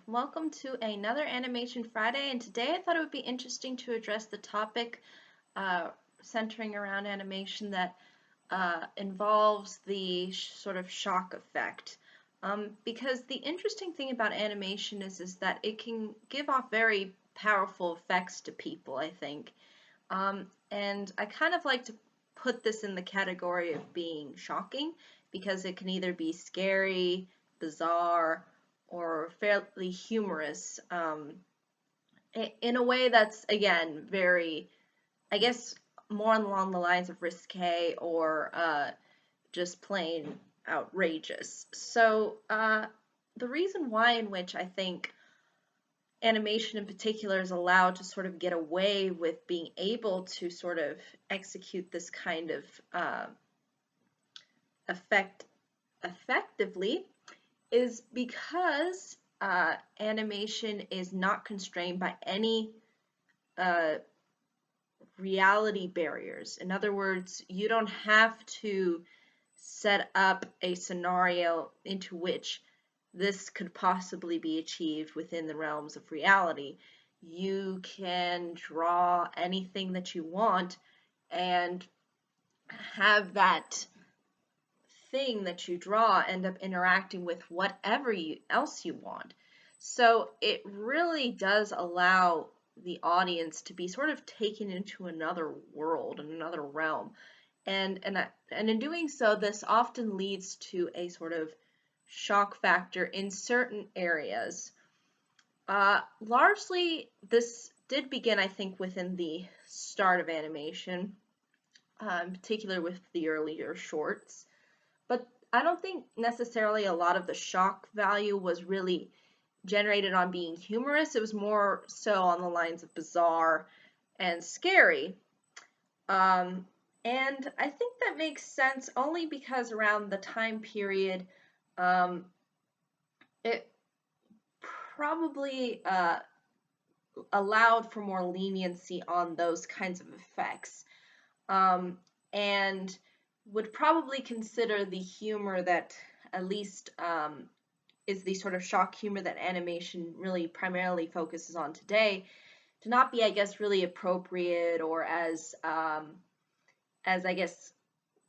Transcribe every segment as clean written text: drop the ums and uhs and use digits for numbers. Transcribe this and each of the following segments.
Welcome to another Animation Friday, and today I thought it would be interesting to address the topic uh, centering around animation that involves the sort of shock effect. Because the interesting thing about animation is that it can give off very powerful effects to people, I think. And I kind of like to put this in the category of being shocking because it can either be scary, bizarre, or fairly humorous in a way that's, again, very, I guess, more along the lines of risque or just plain outrageous. So, the reason why in which I think animation in particular is allowed to sort of get away with being able to sort of execute this kind of effect effectively is because animation is not constrained by any uh, reality barriers. In other words, you don't have to set up a scenario into which this could possibly be achieved within the realms of reality. You can draw anything that you want and have that thing that you draw end up interacting with whatever else you want. So it really does allow the audience to be sort of taken into another world and another realm. And in doing so, this often leads to a sort of shock factor in certain areas. Largely, this did begin, I think, within the start of animation, in particular with the earlier shorts. But I don't think necessarily a lot of the shock value was really generated on being humorous. It was more so on the lines of bizarre and scary. Um, and I think that makes sense only because around the time period, um, it probably allowed for more leniency on those kinds of effects. And would probably consider the humor that at least is the sort of shock humor that animation really primarily focuses on today to not be, I guess, really appropriate or as I guess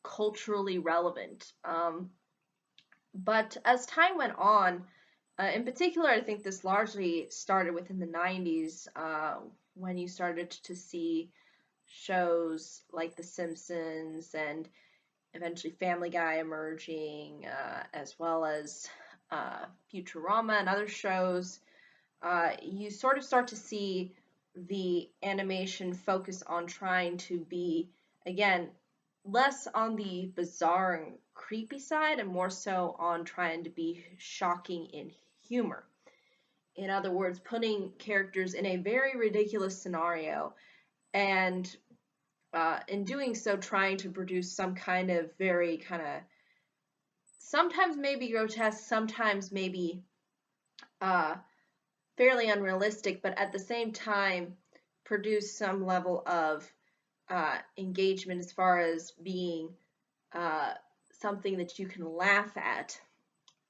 culturally relevant. But as time went on, in particular, I think this largely started within the 90s when you started to see shows like The Simpsons and eventually Family Guy emerging, as well as Futurama and other shows. You sort of start to see the animation focus on trying to be, again, less on the bizarre and creepy side and more so on trying to be shocking in humor. In other words, putting characters in a very ridiculous scenario and in doing so, trying to produce some kind of very kind of sometimes maybe grotesque, sometimes maybe uh, fairly unrealistic, but at the same time produce some level of engagement as far as being uh, something that you can laugh at.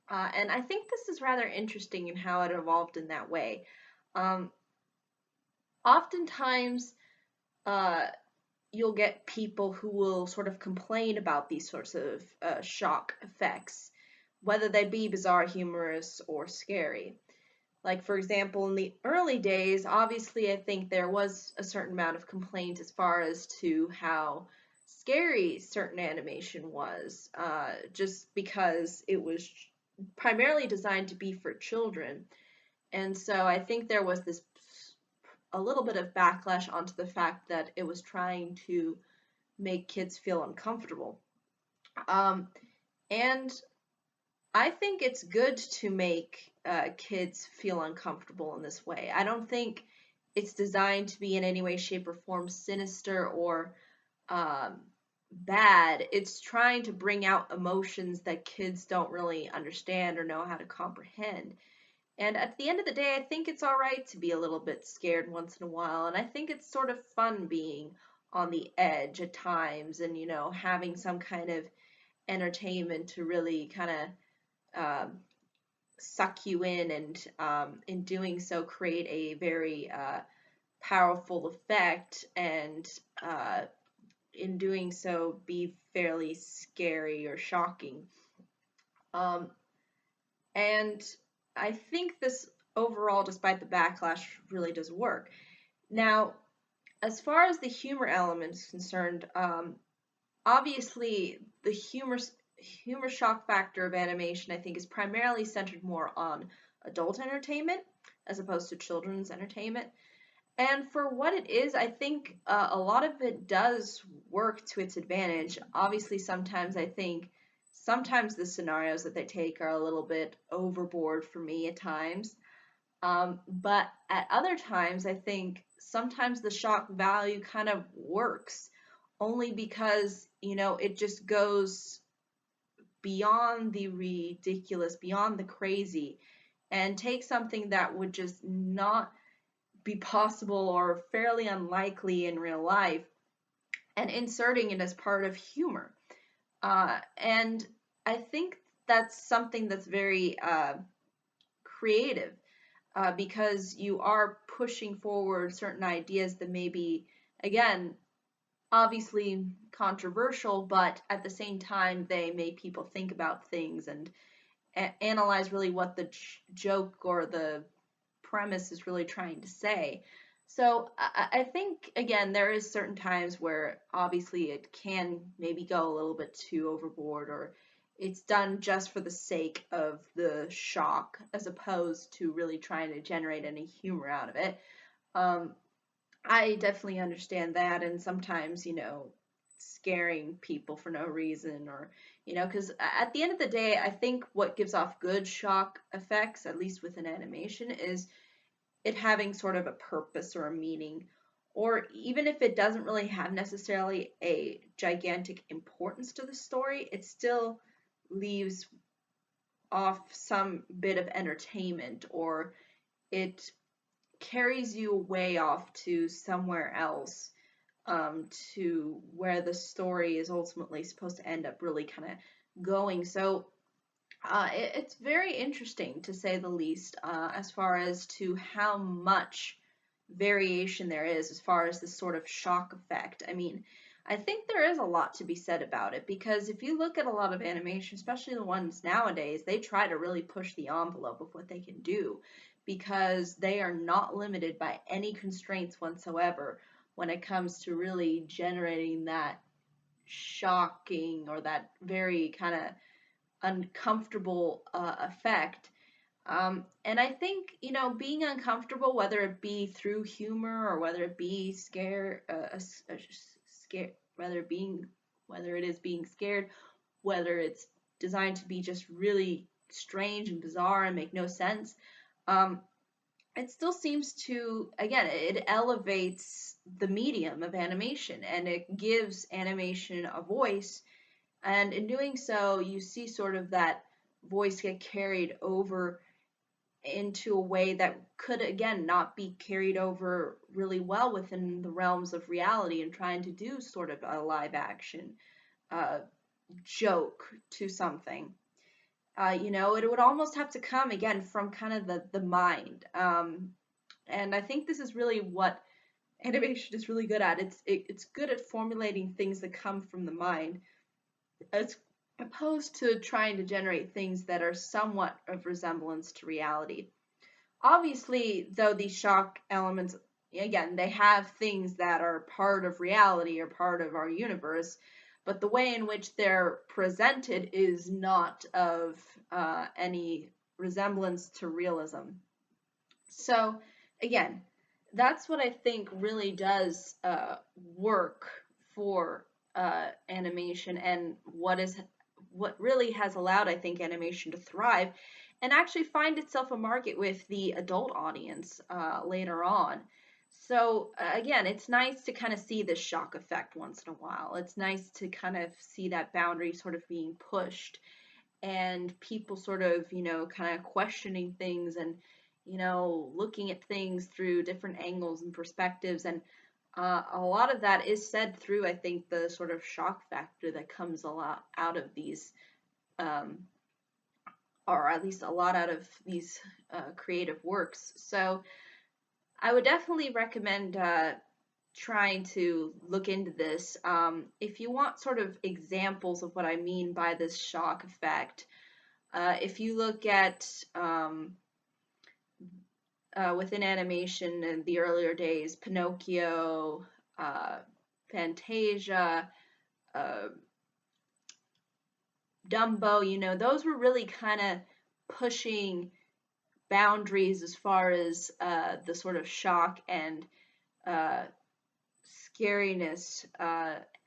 And I think this is rather interesting in how it evolved in that way. Um, Oftentimes, uh, you'll get people who will sort of complain about these sorts of shock effects, whether they be bizarre, humorous, or scary. Like, for example, in the early days, obviously, I think there was a certain amount of complaint as far as to how scary certain animation was, just because it was primarily designed to be for children. And so I think there was this a little bit of backlash onto the fact that it was trying to make kids feel uncomfortable. Um, and I think it's good to make kids feel uncomfortable in this way. I don't think it's designed to be in any way, shape, or form sinister or um, bad. It's trying to bring out emotions that kids don't really understand or know how to comprehend. And at the end of the day, I think it's all right to be a little bit scared once in a while. And I think it's sort of fun being on the edge at times and, having some kind of entertainment to really kind of um, suck you in, and in doing so create a very powerful effect, and in doing so be fairly scary or shocking. Um, and I think this overall, despite the backlash, really does work. Now, as far as the humor element is concerned, obviously the humor shock factor of animation, I think, is primarily centered more on adult entertainment as opposed to children's entertainment. And for what it is, I think a lot of it does work to its advantage. Obviously, sometimes I think sometimes the scenarios that they take are a little bit overboard for me at times. But at other times, I think sometimes the shock value kind of works only because, it just goes beyond the ridiculous, beyond the crazy, and takes something that would just not be possible or fairly unlikely in real life and inserting it as part of humor. And I think that's something that's very creative, because you are pushing forward certain ideas that may be, again, obviously controversial, but at the same time, they make people think about things and analyze really what the joke or the premise is really trying to say. So I think, again, there is certain times where obviously it can maybe go a little bit too overboard, or it's done just for the sake of the shock as opposed to really trying to generate any humor out of it. Um, I definitely understand that, and sometimes, scaring people for no reason, or, because at the end of the day, I think what gives off good shock effects, at least with an animation, is it having sort of a purpose or a meaning, or even if it doesn't really have necessarily a gigantic importance to the story, it still leaves off some bit of entertainment, or it carries you way off to somewhere else, to where the story is ultimately supposed to end up really kind of going. So it's very interesting, to say the least, as far as to how much variation there is as far as this sort of shock effect. I mean, I think there is a lot to be said about it, because if you look at a lot of animation, especially the ones nowadays, they try to really push the envelope of what they can do, because they are not limited by any constraints whatsoever when it comes to really generating that shocking or that very kind of uncomfortable effect. And I think, being uncomfortable, whether it be through humor or whether it be whether it is being scared, whether it's designed to be just really strange and bizarre and make no sense, um, it still seems to, again, it elevates the medium of animation, and it gives animation a voice, and in doing so, you see sort of that voice get carried over into a way that could, again, not be carried over really well within the realms of reality, and trying to do sort of a live action uh, joke to something. It would almost have to come, again, from kind of the mind. And I think this is really what animation is really good at. It's good at formulating things that come from the mind, as opposed to trying to generate things that are somewhat of resemblance to reality. Obviously, though, these shock elements, again, they have things that are part of reality or part of our universe, but the way in which they're presented is not of any resemblance to realism. So, again, that's what I think really does work for animation, and what really has allowed, I think, animation to thrive and actually find itself a market with the adult audience later on. So again, it's nice to kind of see this shock effect once in a while. It's nice to kind of see that boundary sort of being pushed, and people sort of, kind of questioning things, and, looking at things through different angles and perspectives. And a lot of that is said through, I think, the sort of shock factor that comes a lot out of these um, or at least a lot out of these creative works. So I would definitely recommend trying to look into this. If you want sort of examples of what I mean by this shock effect, if you look at within animation in the earlier days, Pinocchio, uh, Fantasia, uh, Dumbo, those were really kind of pushing boundaries as far as the sort of shock and uh, scariness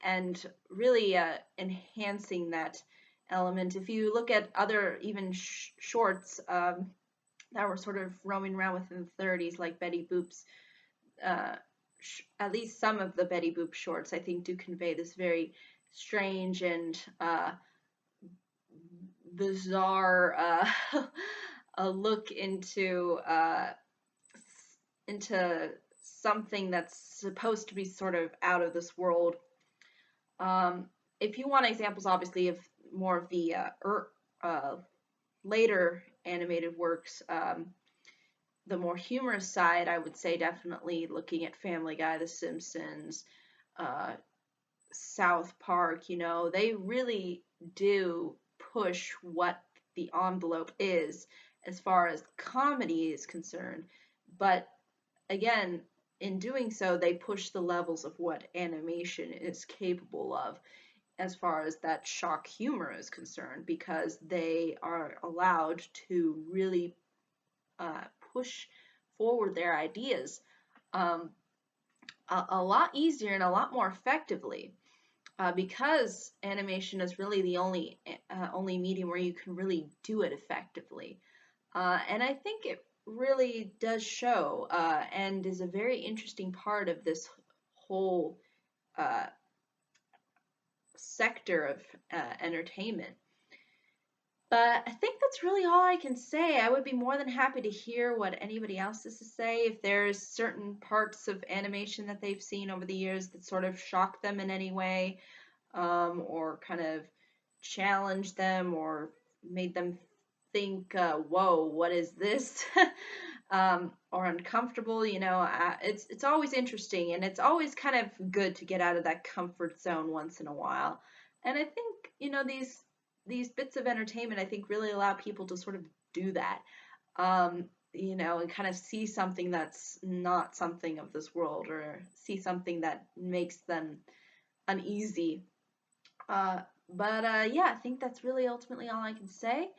and really enhancing that element. If you look at other even shorts that were sort of roaming around within the 30s, like Betty Boop's, uh, at least some of the Betty Boop shorts, I think, do convey this very strange and bizarre a look into something that's supposed to be sort of out of this world. If you want examples, obviously, of more of the uh, later animated works, the more humorous side, I would say definitely looking at Family Guy, The Simpsons, uh, South Park, they really do push what the envelope is as far as comedy is concerned. But again, in doing so, they push the levels of what animation is capable of as far as that shock humor is concerned, because they are allowed to really push forward their ideas um, a lot easier and a lot more effectively. Because animation is really the only medium where you can really do it effectively, and I think it really does show, and is a very interesting part of this whole uh, sector of entertainment. But I think that's really all I can say. I would be more than happy to hear what anybody else has to say. If there's certain parts of animation that they've seen over the years that sort of shock them in any way, or kind of challenged them or made them think, whoa, what is this? Or uncomfortable, it's always interesting, and it's always kind of good to get out of that comfort zone once in a while. And I think, these bits of entertainment, I think, really allow people to sort of do that. And kind of see something that's not something of this world, or see something that makes them uneasy. Uh, but yeah, I think that's really ultimately all I can say.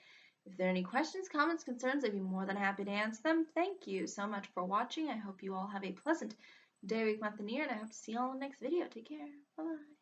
If there are any questions, comments, concerns, I'd be more than happy to answer them. Thank you so much for watching. I hope you all have a pleasant day, week, month, and year, and I hope to see you all in the next video. Take care. Bye-bye.